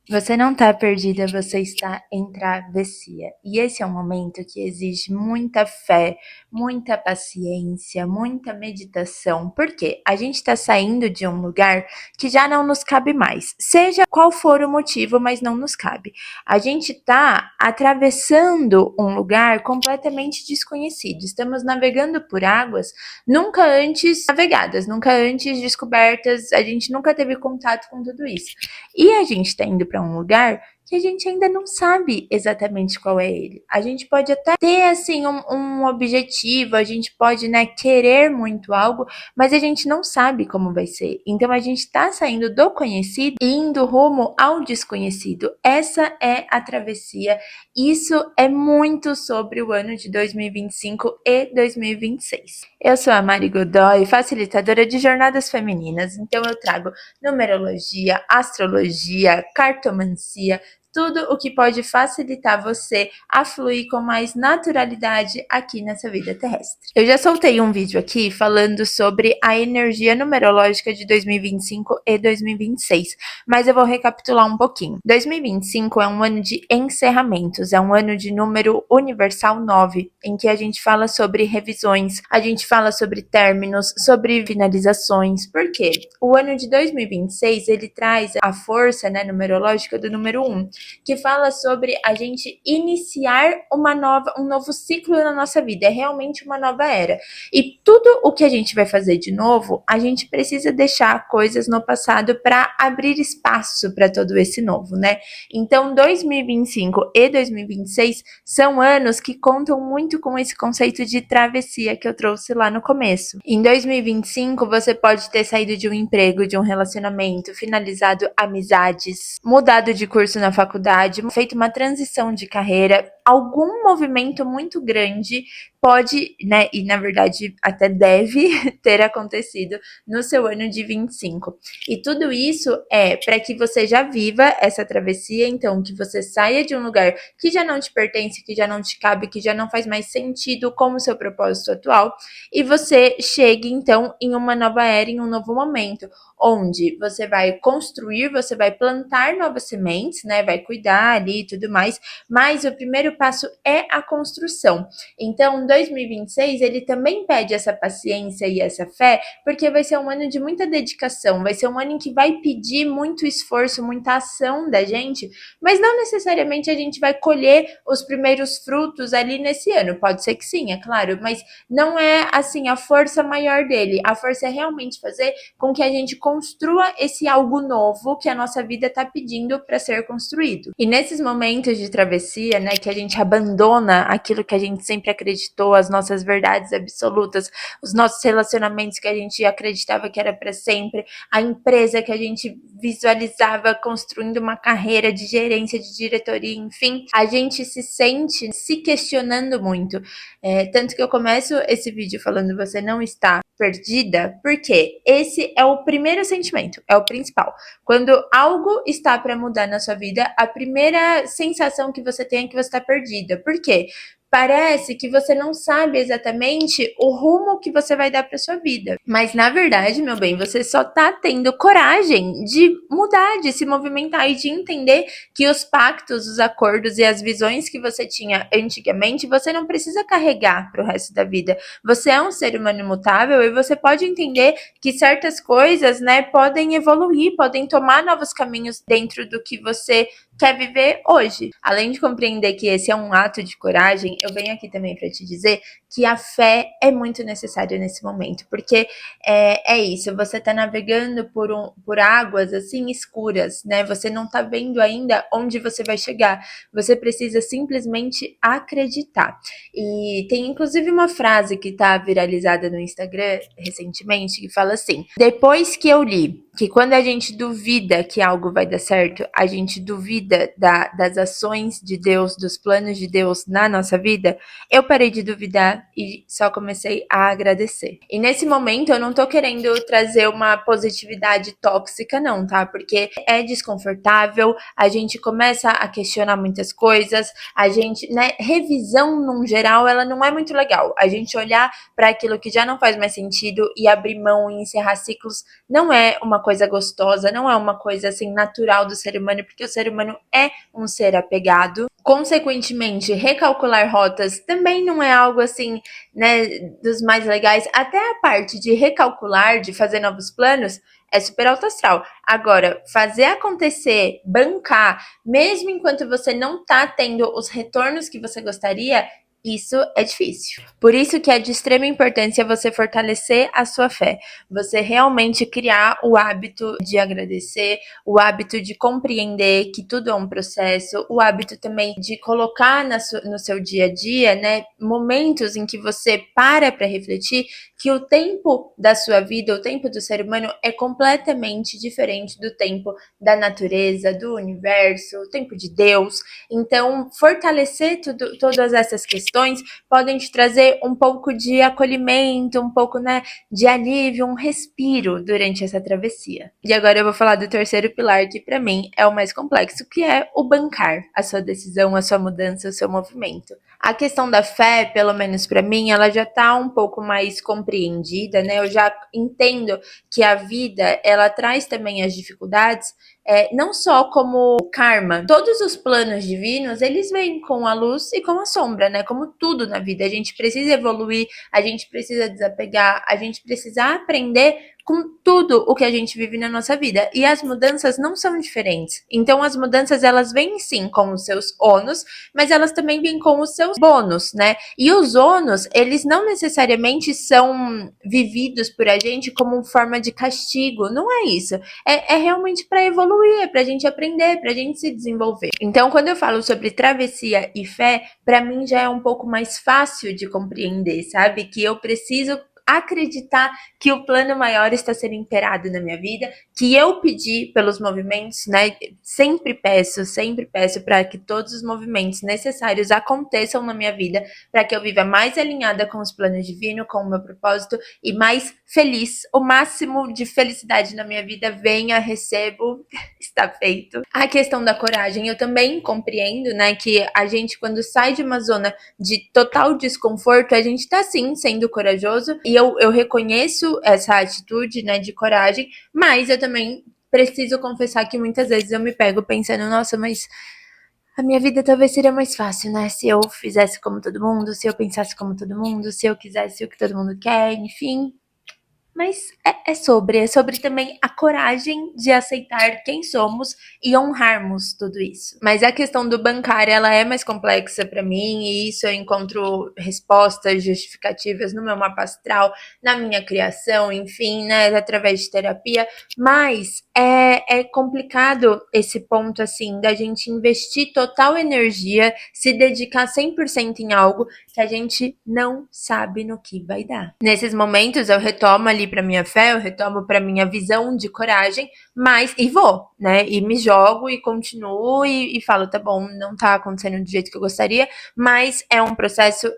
Você não está perdida, você está em travessia. E esse é um momento que exige muita fé, muita paciência, muita meditação. Por quê? A gente está saindo de um lugar que já não nos cabe mais. Seja qual for o motivo, mas não nos cabe. A gente está atravessando um lugar completamente desconhecido. Estamos navegando por águas nunca antes navegadas, nunca antes descobertas. A gente nunca teve contato com tudo isso. E a gente está indo para um lugar que a gente ainda não sabe exatamente qual é ele. A gente pode até ter assim um objetivo, a gente pode, né, querer muito algo, mas a gente não sabe como vai ser. Então a gente está saindo do conhecido e indo rumo ao desconhecido. Essa é a travessia. Isso é muito sobre o ano de 2025 e 2026. Eu sou a Mari Godoy, facilitadora de jornadas femininas, então eu trago numerologia, astrologia, cartomancia, tudo o que pode facilitar você a fluir com mais naturalidade aqui nessa vida terrestre. Eu já soltei um vídeo aqui falando sobre a energia numerológica de 2025 e 2026, mas eu vou recapitular um pouquinho. 2025 é um ano de encerramentos, é um ano de número universal 9, em que a gente fala sobre revisões, a gente fala sobre términos, sobre finalizações. Por quê? O ano de 2026, ele traz a força, né, numerológica do número 1, que fala sobre a gente iniciar um novo ciclo na nossa vida, é realmente uma nova era. E tudo o que a gente vai fazer de novo, a gente precisa deixar coisas no passado para abrir espaço para todo esse novo, né? Então, 2025 e 2026 são anos que contam muito com esse conceito de travessia que eu trouxe lá no começo. Em 2025, você pode ter saído de um emprego, de um relacionamento, finalizado amizades, mudado de curso na faculdade, feito uma transição de carreira, algum movimento muito grande pode, né, e na verdade até deve ter acontecido no seu ano de 25. E tudo isso é para que você já viva essa travessia, então que você saia de um lugar que já não te pertence, que já não te cabe, que já não faz mais sentido como seu propósito atual, e você chegue então em uma nova era, em um novo momento, onde você vai construir, você vai plantar novas sementes, né? Vai cuidar ali e tudo mais, mas o primeiro passo é a construção. Então, 2026 ele também pede essa paciência e essa fé, porque vai ser um ano de muita dedicação, vai ser um ano em que vai pedir muito esforço, muita ação da gente, mas não necessariamente a gente vai colher os primeiros frutos ali nesse ano. Pode ser que sim, é claro, mas não é assim a força maior dele. A força é realmente fazer com que a gente construa esse algo novo que a nossa vida está pedindo para ser construído. E nesses momentos de travessia, né, que a gente abandona aquilo que a gente sempre acreditou, as nossas verdades absolutas, os nossos relacionamentos que a gente acreditava que era para sempre, a empresa que a gente visualizava construindo uma carreira de gerência, de diretoria, enfim, a gente se sente se questionando muito. Tanto que eu começo esse vídeo falando você não está perdida, porque esse é o primeiro sentimento, é o principal. Quando algo está para mudar na sua vida, a primeira sensação que você tem é que você está perdida. Por quê? Parece que você não sabe exatamente o rumo que você vai dar para sua vida. Mas na verdade, meu bem, você só tá tendo coragem de mudar, de se movimentar e de entender que os pactos, os acordos e as visões que você tinha antigamente, você não precisa carregar para o resto da vida. Você é um ser humano imutável e você pode entender que certas coisas, né, podem evoluir, podem tomar novos caminhos dentro do que você quer viver hoje. Além de compreender que esse é um ato de coragem, eu venho aqui também para te dizer que a fé é muito necessária nesse momento, porque é isso, você tá navegando por águas assim escuras, né? Você não tá vendo ainda onde você vai chegar. Você precisa simplesmente acreditar. E tem inclusive uma frase que tá viralizada no Instagram recentemente que fala assim: depois que eu li que quando a gente duvida que algo vai dar certo, a gente duvida das ações de Deus, dos planos de Deus na nossa vida, eu parei de duvidar e só comecei a agradecer. E nesse momento eu não tô querendo trazer uma positividade tóxica, não, tá? Porque é desconfortável, a gente começa a questionar muitas coisas, a gente, né, revisão num geral, ela não é muito legal. A gente olhar para aquilo que já não faz mais sentido e abrir mão e encerrar ciclos não é uma coisa gostosa, não é uma coisa assim natural do ser humano, porque o ser humano é um ser apegado. Consequentemente, recalcular rotas também não é algo assim, né, dos mais legais. Até a parte de recalcular, de fazer novos planos, é super alto astral. Agora, fazer acontecer, bancar, mesmo enquanto você não tá tendo os retornos que você gostaria, isso é difícil. Por isso que é de extrema importância você fortalecer a sua fé. Você realmente criar o hábito de agradecer, o hábito de compreender que tudo é um processo, o hábito também de colocar no seu dia a dia, né, momentos em que você para refletir que o tempo da sua vida, o tempo do ser humano é completamente diferente do tempo da natureza, do universo, o tempo de Deus. Então, fortalecer todas essas questões podem te trazer um pouco de acolhimento, um pouco, né, de alívio, um respiro durante essa travessia. E agora eu vou falar do terceiro pilar, que para mim é o mais complexo, que é o bancar a sua decisão, a sua mudança, o seu movimento. A questão da fé, pelo menos para mim, ela já tá um pouco mais compreendida, né? Eu já entendo que a vida, ela traz também as dificuldades, não só como karma. Todos os planos divinos, eles vêm com a luz e com a sombra, né? Como tudo na vida. A gente precisa evoluir, a gente precisa desapegar, a gente precisa aprender com tudo o que a gente vive na nossa vida. E as mudanças não são diferentes. Então, as mudanças, elas vêm sim com os seus ônus, mas elas também vêm com os seus bônus, né? E os ônus, eles não necessariamente são vividos por a gente como forma de castigo. Não é isso. É realmente para evoluir, é pra gente aprender, pra gente se desenvolver. Então, quando eu falo sobre travessia e fé, para mim já é um pouco mais fácil de compreender, sabe? Que eu preciso acreditar que o plano maior está sendo imperado na minha vida, que eu pedi pelos movimentos, né? Sempre peço para que todos os movimentos necessários aconteçam na minha vida, para que eu viva mais alinhada com os planos divinos, com o meu propósito e mais feliz. O máximo de felicidade na minha vida venha, recebo, está feito. A questão da coragem, eu também compreendo, né, que a gente quando sai de uma zona de total desconforto, a gente tá sim sendo corajoso e eu reconheço essa atitude, né, de coragem, mas eu também preciso confessar que muitas vezes eu me pego pensando, nossa, mas a minha vida talvez seria mais fácil, né? Se eu fizesse como todo mundo, se eu pensasse como todo mundo, se eu quisesse o que todo mundo quer, enfim. Mas é sobre também a coragem de aceitar quem somos e honrarmos tudo isso. Mas a questão do bancário, ela é mais complexa para mim, e isso eu encontro respostas justificativas no meu mapa astral, na minha criação, enfim, né, através de terapia. Mas é complicado esse ponto, assim, da gente investir total energia, se dedicar 100% em algo que a gente não sabe no que vai dar. Nesses momentos eu retomo ali para minha fé, eu retomo para minha visão de coragem, mas e vou, né? E me jogo e continuo e falo, tá bom, não tá acontecendo do jeito que eu gostaria, mas é um processo,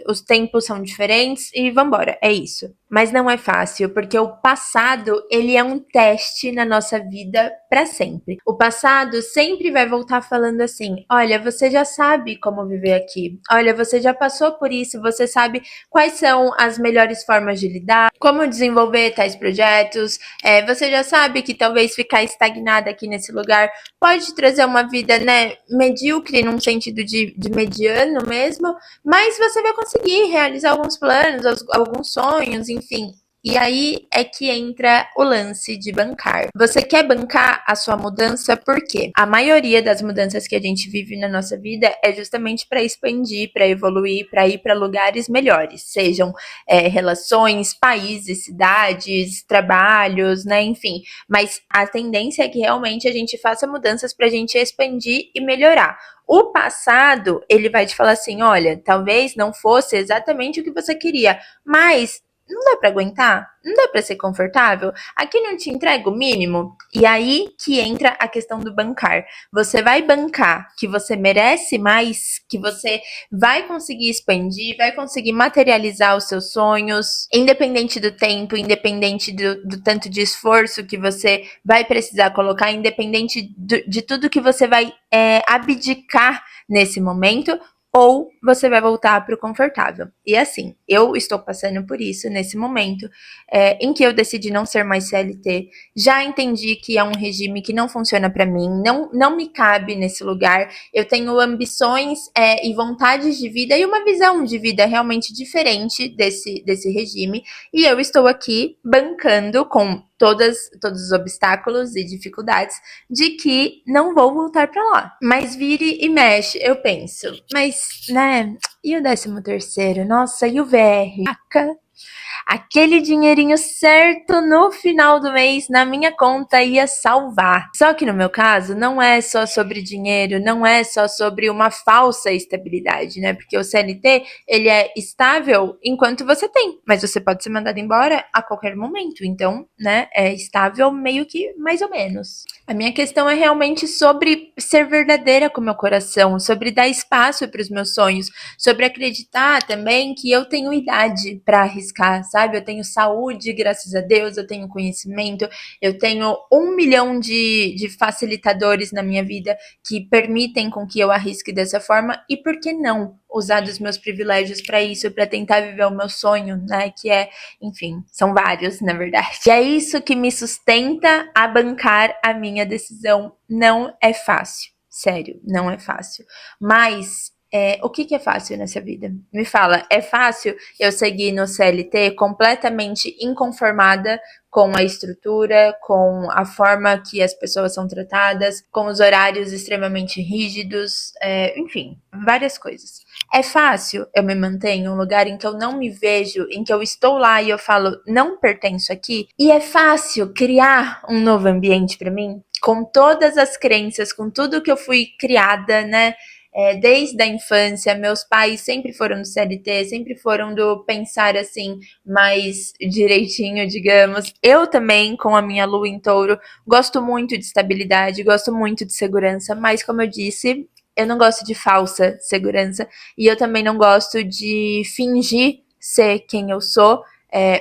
os tempos são diferentes e vambora, é isso. Mas não é fácil, porque o passado, ele é um teste na nossa vida para sempre. O passado sempre vai voltar falando assim: olha, você já sabe como viver aqui. Olha, você já passou por isso, você sabe quais são as melhores formas de lidar, como desenvolver tais projetos. Você já sabe que talvez ficar estagnada aqui nesse lugar pode trazer uma vida, né, medíocre, num sentido de mediano mesmo, mas você vai conseguir realizar alguns planos, alguns sonhos, enfim. E aí é que entra o lance de bancar. Você quer bancar a sua mudança por quê? A maioria das mudanças que a gente vive na nossa vida é justamente para expandir, para evoluir, para ir para lugares melhores, sejam relações, países, cidades, trabalhos, né, enfim. Mas a tendência é que realmente a gente faça mudanças para a gente expandir e melhorar. O passado, ele vai te falar assim: olha, talvez não fosse exatamente o que você queria, mas não dá para aguentar? Não dá para ser confortável? Aqui não te entrega o mínimo? E aí que entra a questão do bancar. Você vai bancar que você merece mais, que você vai conseguir expandir, vai conseguir materializar os seus sonhos, independente do tempo, independente do tanto de esforço que você vai precisar colocar, independente de tudo que você vai abdicar nesse momento, ou você vai voltar para o confortável. E assim, eu estou passando por isso nesse momento, em que eu decidi não ser mais CLT. Já entendi que é um regime que não funciona para mim, não me cabe nesse lugar. Eu tenho ambições e vontades de vida e uma visão de vida realmente diferente desse regime. E eu estou aqui bancando com todos os obstáculos e dificuldades de que não vou voltar para lá. Mas vire e mexe, eu penso, mas, né, e o 13º? Nossa, e o VR? Aquele dinheirinho certo no final do mês na minha conta ia salvar. Só que no meu caso, não é só sobre dinheiro, não é só sobre uma falsa estabilidade, né? Porque o CLT, ele é estável enquanto você tem, mas você pode ser mandado embora a qualquer momento. Então, né, é estável meio que mais ou menos. A minha questão é realmente sobre ser verdadeira com o meu coração, sobre dar espaço para os meus sonhos, sobre acreditar também que eu tenho idade para arriscar, sabe? Eu tenho saúde, graças a Deus, eu tenho conhecimento, eu tenho 1 milhão de facilitadores na minha vida que permitem com que eu arrisque dessa forma, e por que não usar dos meus privilégios para isso, para tentar viver o meu sonho, né? Que é, enfim, são vários, na verdade. E é isso que me sustenta a bancar a minha decisão. Não é fácil, sério, não é fácil. Mas o que é fácil nessa vida? Me fala, é fácil eu seguir no CLT completamente inconformada com a estrutura, com a forma que as pessoas são tratadas, com os horários extremamente rígidos, enfim, várias coisas. É fácil eu me manter em um lugar em que eu não me vejo, em que eu estou lá e eu falo, não pertenço aqui? E é fácil criar um novo ambiente para mim? Com todas as crenças, com tudo que eu fui criada, né? Desde a infância, meus pais sempre foram do CLT, sempre foram do pensar assim, mais direitinho, digamos. Eu também, com a minha lua em touro, gosto muito de estabilidade, gosto muito de segurança, mas como eu disse, eu não gosto de falsa segurança e eu também não gosto de fingir ser quem eu sou.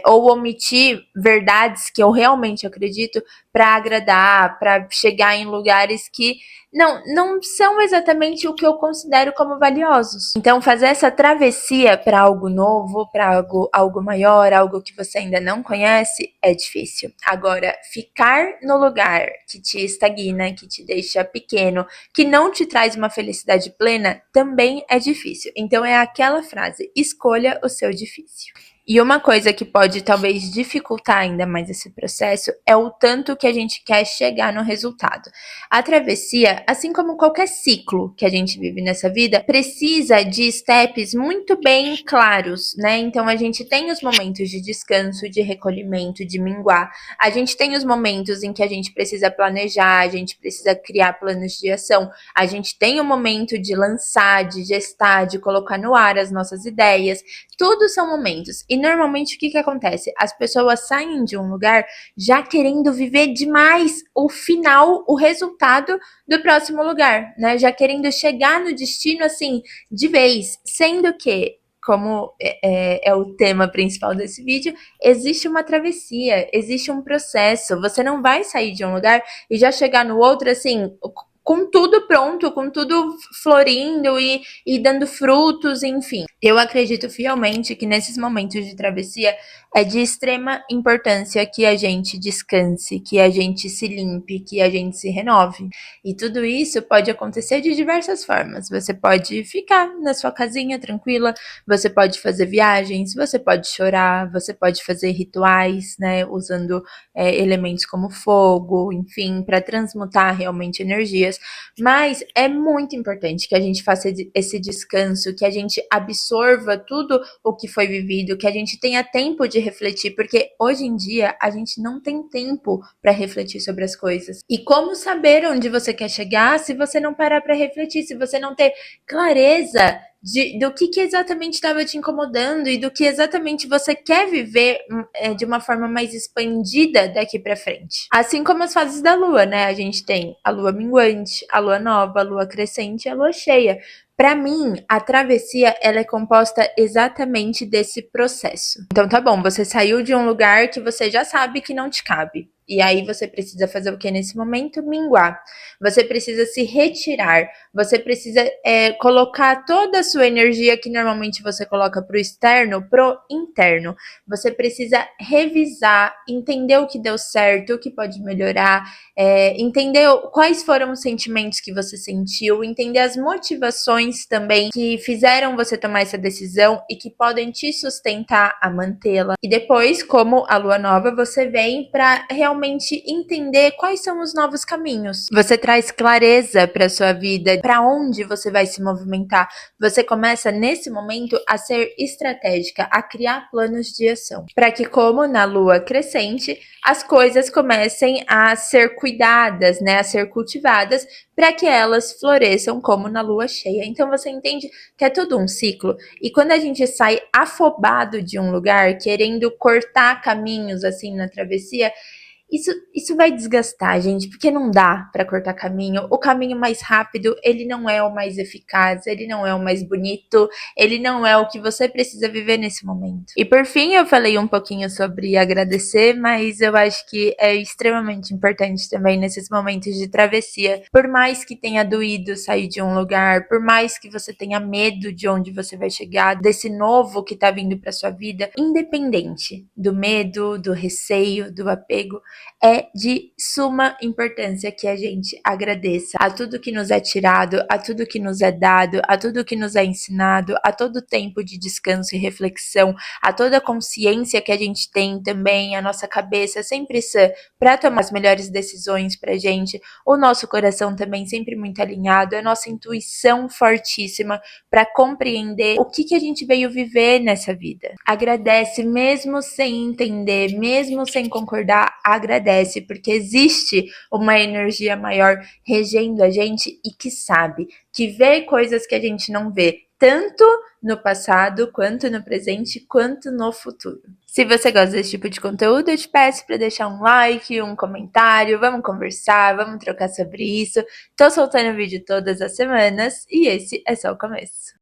Ou omitir verdades que eu realmente acredito para agradar, para chegar em lugares que não são exatamente o que eu considero como valiosos. Então, fazer essa travessia para algo novo, para algo maior, algo que você ainda não conhece, é difícil. Agora, ficar no lugar que te estagna, que te deixa pequeno, que não te traz uma felicidade plena, também é difícil. Então, é aquela frase: escolha o seu difícil. E uma coisa que pode talvez dificultar ainda mais esse processo é o tanto que a gente quer chegar no resultado. A travessia, assim como qualquer ciclo que a gente vive nessa vida, precisa de steps muito bem claros, né? Então a gente tem os momentos de descanso, de recolhimento, de minguar. A gente tem os momentos em que a gente precisa planejar, a gente precisa criar planos de ação. A gente tem o momento de lançar, de gestar, de colocar no ar as nossas ideias. Tudo são momentos. E normalmente o que acontece? As pessoas saem de um lugar já querendo viver demais o final, o resultado do próximo lugar, né? Já querendo chegar no destino assim de vez, sendo que, como é o tema principal desse vídeo, existe uma travessia, existe um processo. Você não vai sair de um lugar e já chegar no outro assim com tudo pronto, com tudo florindo e dando frutos, enfim. Eu acredito fielmente que nesses momentos de travessia é de extrema importância que a gente descanse, que a gente se limpe, que a gente se renove. E tudo isso pode acontecer de diversas formas. Você pode ficar na sua casinha tranquila, você pode fazer viagens, você pode chorar, você pode fazer rituais, né, usando elementos como fogo, enfim, para transmutar realmente energias. Mas é muito importante que a gente faça esse descanso, que a gente absorva tudo o que foi vivido, que a gente tenha tempo de refletir, porque hoje em dia a gente não tem tempo para refletir sobre as coisas. E como saber onde você quer chegar se você não parar para refletir, se você não ter clareza do que exatamente estava te incomodando e do que exatamente você quer viver de uma forma mais expandida daqui para frente. Assim como as fases da lua, né? A gente tem a lua minguante, a lua nova, a lua crescente e a lua cheia. Para mim, a travessia ela é composta exatamente desse processo. Então tá bom, você saiu de um lugar que você já sabe que não te cabe. E aí você precisa fazer o que nesse momento? Minguar. Você precisa se retirar. Você precisa colocar toda a sua energia que normalmente você coloca para o externo, pro interno. Você precisa revisar, entender o que deu certo, o que pode melhorar, entender quais foram os sentimentos que você sentiu, entender as motivações também que fizeram você tomar essa decisão e que podem te sustentar a mantê-la. E depois, como a lua nova, você vem para realmente entender quais são os novos caminhos. Você traz clareza para sua vida, para onde você vai se movimentar. Você começa nesse momento a ser estratégica, a criar planos de ação, para que, como na lua crescente, as coisas comecem a ser cuidadas, né, a ser cultivadas, para que elas floresçam como na lua cheia. Então você entende que é tudo um ciclo. E quando a gente sai afobado de um lugar, querendo cortar caminhos assim na travessia, isso vai desgastar, gente, porque não dá para cortar caminho. O caminho mais rápido, ele não é o mais eficaz, ele não é o mais bonito, ele não é o que você precisa viver nesse momento. E por fim, eu falei um pouquinho sobre agradecer, mas eu acho que é extremamente importante também nesses momentos de travessia. Por mais que tenha doído sair de um lugar, por mais que você tenha medo de onde você vai chegar, desse novo que tá vindo para sua vida, independente do medo, do receio, do apego, é de suma importância que a gente agradeça a tudo que nos é tirado, a tudo que nos é dado, a tudo que nos é ensinado, a todo tempo de descanso e reflexão, a toda a consciência que a gente tem também, a nossa cabeça sempre sã para tomar as melhores decisões pra gente, o nosso coração também sempre muito alinhado, a nossa intuição fortíssima para compreender o que a gente veio viver nessa vida. Agradece mesmo sem entender, mesmo sem concordar, agradece, porque existe uma energia maior regendo a gente e que sabe, que vê coisas que a gente não vê, tanto no passado, quanto no presente, quanto no futuro. Se você gosta desse tipo de conteúdo, eu te peço para deixar um like, um comentário, vamos conversar, vamos trocar sobre isso. Tô soltando vídeo todas as semanas e esse é só o começo.